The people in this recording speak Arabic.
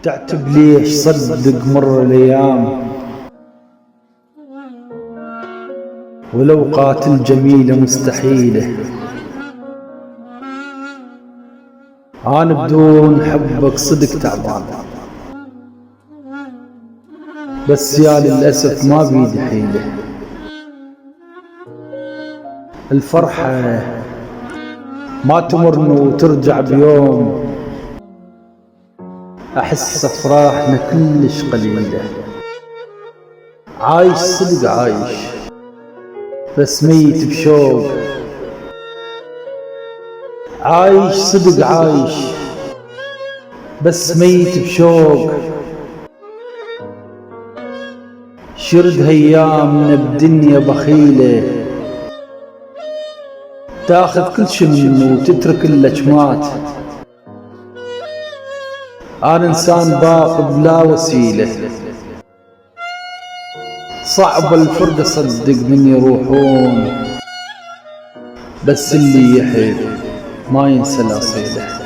تعتب ليش صدق مر الايام، ولو قاتل جميلة مستحيلة. أنا بدون حبك صدق تعبان، بس يا للأسف ما بيدي حيلة. الفرحة ما تمرن وترجع بيوم، أحس أفراحنا كلش قليلة. عايش صدق عايش، بس ميت بشوق. عايش صدق عايش، بس ميت بشوق. شرد هيامنا بدنيا بخيلة، تاخذ كل شي منه وتترك اللجمات. أنا إنسان باق بلا وسيلة، صعب الفرقة صدق من يروحون، بس اللي يحب ما ينسى الأصيلة.